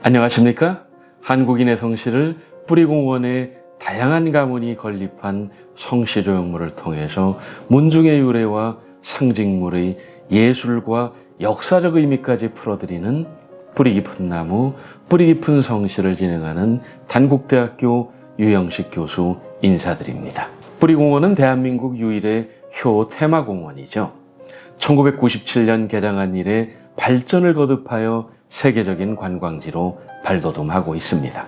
안녕하십니까? 한국인의 성씨를 뿌리공원의 다양한 가문이 건립한 성씨조형물을 통해서 문중의 유래와 상징물의 예술과 역사적 의미까지 풀어드리는 뿌리 깊은 나무, 뿌리 깊은 성씨를 진행하는 단국대학교 유영식 교수 인사드립니다. 뿌리공원은 대한민국 유일의 효 테마공원이죠. 1997년 개장한 이래 발전을 거듭하여 세계적인 관광지로 발돋움하고 있습니다.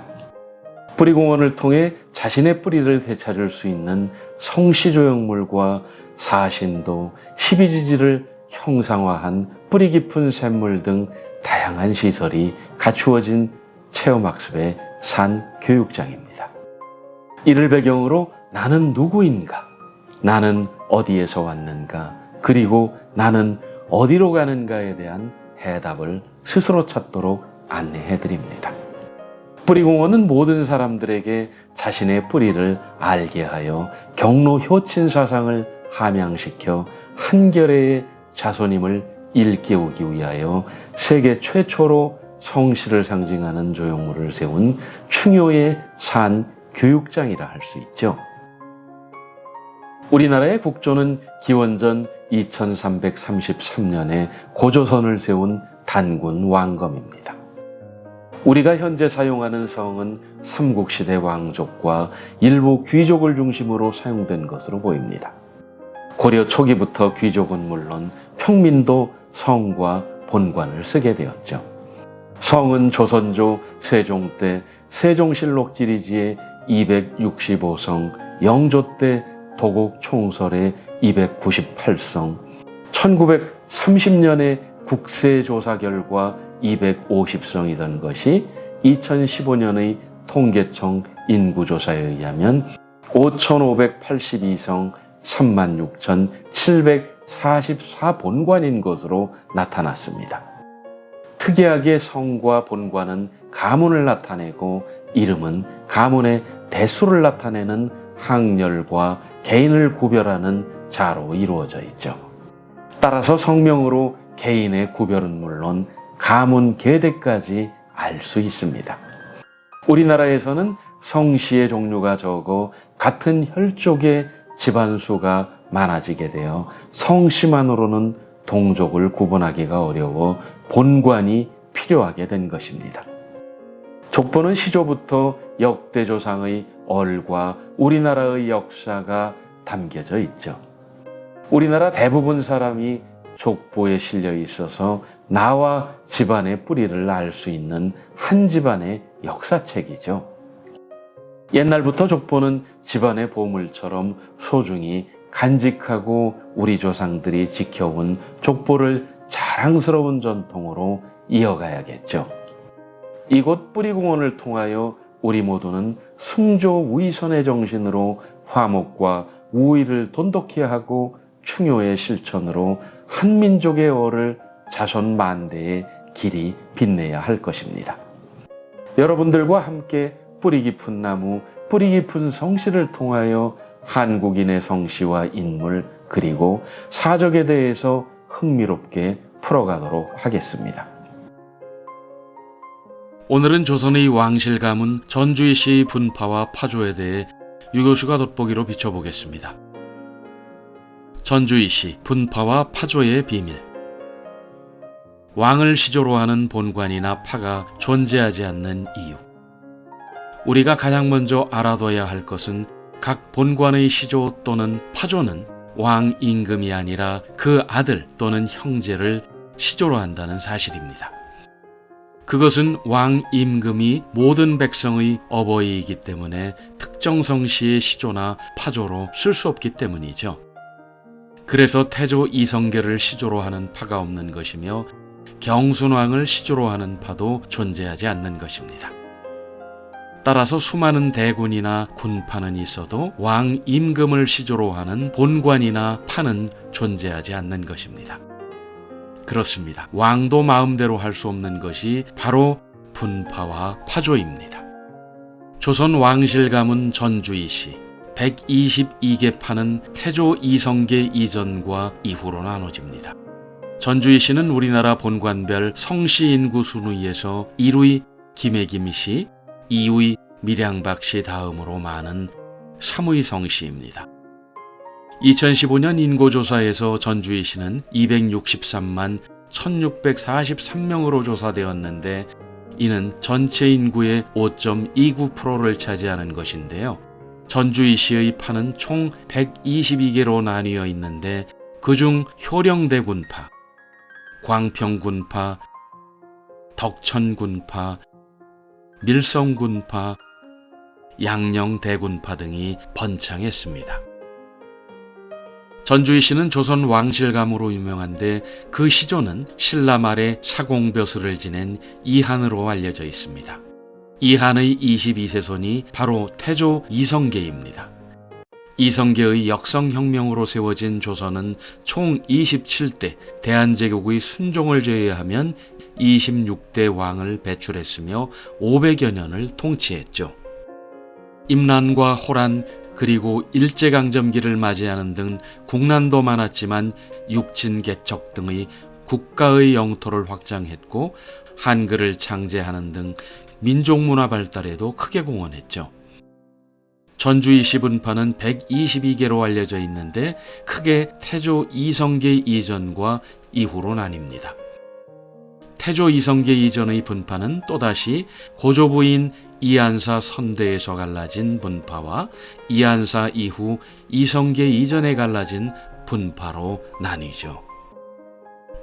뿌리공원을 통해 자신의 뿌리를 되찾을 수 있는 성씨조형물과 사신도, 12지지를 형상화한 뿌리 깊은 샘물 등 다양한 시설이 갖추어진 체험학습의 산 교육장입니다. 이를 배경으로 나는 누구인가, 나는 어디에서 왔는가, 그리고 나는 어디로 가는가에 대한 해답을 스스로 찾도록 안내해 드립니다. 뿌리공원은 모든 사람들에게 자신의 뿌리를 알게 하여 경로 효친 사상을 함양시켜 한결의 자손임을 일깨우기 위하여 세계 최초로 성씨를 상징하는 조형물을 세운 충효의 산 교육장이라 할 수 있죠. 우리나라의 국조는 기원전 2333년에 고조선을 세운 단군 왕검입니다. 우리가 현재 사용하는 성은 삼국시대 왕족과 일부 귀족을 중심으로 사용된 것으로 보입니다. 고려 초기부터 귀족은 물론 평민도 성과 본관을 쓰게 되었죠. 성은 조선조 세종 때 세종실록 지리지의 265성, 영조 때 도국 총설의 298성, 1930년에 국세조사 결과 250성이던 것이 2015년의 통계청 인구조사에 의하면 5,582성 36,744본관인 것으로 나타났습니다. 특이하게 성과 본관은 가문을 나타내고 이름은 가문의 대수를 나타내는 항렬과 개인을 구별하는 자로 이루어져 있죠. 따라서 성명으로 개인의 구별은 물론 가문 계대까지 알 수 있습니다. 우리나라에서는 성씨의 종류가 적어 같은 혈족의 집안수가 많아지게 되어 성씨만으로는 동족을 구분하기가 어려워 본관이 필요하게 된 것입니다. 족보는 시조부터 역대 조상의 얼과 우리나라의 역사가 담겨져 있죠. 우리나라 대부분 사람이 족보에 실려 있어서 나와 집안의 뿌리를 알 수 있는 한 집안의 역사책이죠. 옛날부터 족보는 집안의 보물처럼 소중히 간직하고 우리 조상들이 지켜온 족보를 자랑스러운 전통으로 이어가야겠죠. 이곳 뿌리공원을 통하여 우리 모두는 숭조위선의 정신으로 화목과 우의를 돈독히 하고 충효의 실천으로 한민족의 얼을 자손 만대의 길이 빛내야 할 것입니다. 여러분들과 함께 뿌리 깊은 나무, 뿌리 깊은 성씨를 통하여 한국인의 성씨와 인물 그리고 사적에 대해서 흥미롭게 풀어가도록 하겠습니다. 오늘은 조선의 왕실 가문 전주희 씨의 분파와 파조에 대해 유 교수가 돋보기로 비춰보겠습니다. 전주희 씨, 분파와 파조의 비밀. 왕을 시조로 하는 본관이나 파가 존재하지 않는 이유. 우리가 가장 먼저 알아둬야 할 것은 각 본관의 시조 또는 파조는 왕 임금이 아니라 그 아들 또는 형제를 시조로 한다는 사실입니다. 그것은 왕 임금이 모든 백성의 어버이이기 때문에 특정 성씨의 시조나 파조로 쓸 수 없기 때문이죠. 그래서 태조 이성계를 시조로 하는 파가 없는 것이며 경순왕을 시조로 하는 파도 존재하지 않는 것입니다. 따라서 수많은 대군이나 군파는 있어도 왕 임금을 시조로 하는 본관이나 파는 존재하지 않는 것입니다. 그렇습니다. 왕도 마음대로 할 수 없는 것이 바로 분파와 파조입니다. 조선 왕실 가문 전주희 씨, 122개 파는 태조 이성계 이전과 이후로 나눠집니다. 전주희 씨는 우리나라 본관별 성씨 인구 순위에서 1위 김혜김씨, 이의, 밀양박씨 다음으로 많은 사무이성씨입니다. 2015년 인구조사에서 전주의시는 263만 1643명으로 조사되었는데 이는 전체 인구의 5.29%를 차지하는 것인데요. 전주의시의 파는 총 122개로 나뉘어 있는데 그중 효령대군파, 광평군파, 덕천군파, 밀성군파, 양령대군파 등이 번창했습니다. 전주의시는 조선 왕실감으로 유명한데 그 시조는 신라 말에 사공벼슬을 지낸 이한으로 알려져 있습니다. 이한의 22세손이 바로 태조 이성계입니다. 이성계의 역성혁명으로 세워진 조선은 총 27대 대한제국의 순종을 제외하면 26대 왕을 배출했으며 500여 년을 통치했죠. 임난과 호란 그리고 일제강점기를 맞이하는 등 국난도 많았지만 육진 개척 등의 국가의 영토를 확장했고 한글을 창제하는 등 민족문화 발달에도 크게 공헌했죠. 전주의시 분파는 122개로 알려져 있는데 크게 태조 이성계 이전과 이후로 나뉩니다. 태조 이성계 이전의 분파는 또다시 고조부인 이한사 선대에서 갈라진 분파와 이한사 이후 이성계 이전에 갈라진 분파로 나뉘죠.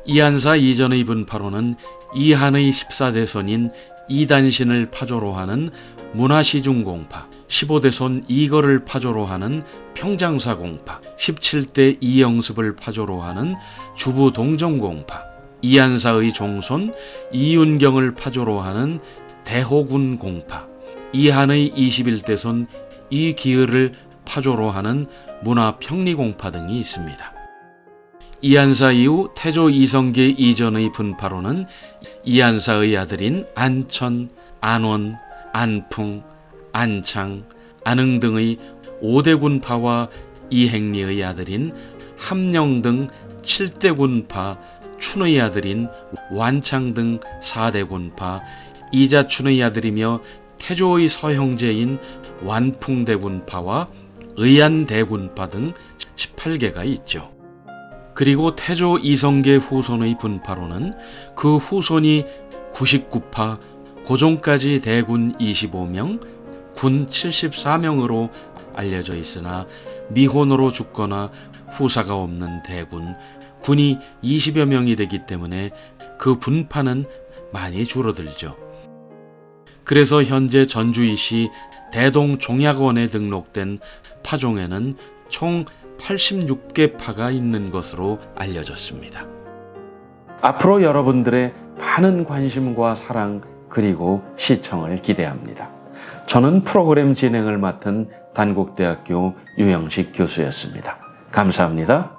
이한사 이전의 분파로는 이한의 14대손인 이단신을 파조로 하는 문화시중공파, 15대손 이거를 파조로 하는 평장사공파, 17대 이영습을 파조로 하는 주부동정공파, 이한사의 종손 이윤경을 파조로 하는 대호군공파, 이한의 21대손 이기을을 파조로 하는 문화평리공파 등이 있습니다. 이한사 이후 태조 이성계 이전의 분파로는 이한사의 아들인 안천, 안원, 안풍, 안창, 안흥 등의 5대 군파와 이행리의 아들인 함령 등 7대 군파, 춘의 아들인 완창 등 4대 군파, 이자춘의 아들이며 태조의 서형제인 완풍대군파와 의안대군파 등 18개가 있죠. 그리고 태조 이성계 후손의 분파로는 그 후손이 99파, 고종까지 대군 25명, 군 74명으로 알려져 있으나 미혼으로 죽거나 후사가 없는 대군, 군이 20여 명이 되기 때문에 그 분파는 많이 줄어들죠. 그래서 현재 전주의시 대동종약원에 등록된 파종에는 총 86개 파가 있는 것으로 알려졌습니다. 앞으로 여러분들의 많은 관심과 사랑 그리고 시청을 기대합니다. 저는 프로그램 진행을 맡은 단국대학교 유영식 교수였습니다. 감사합니다.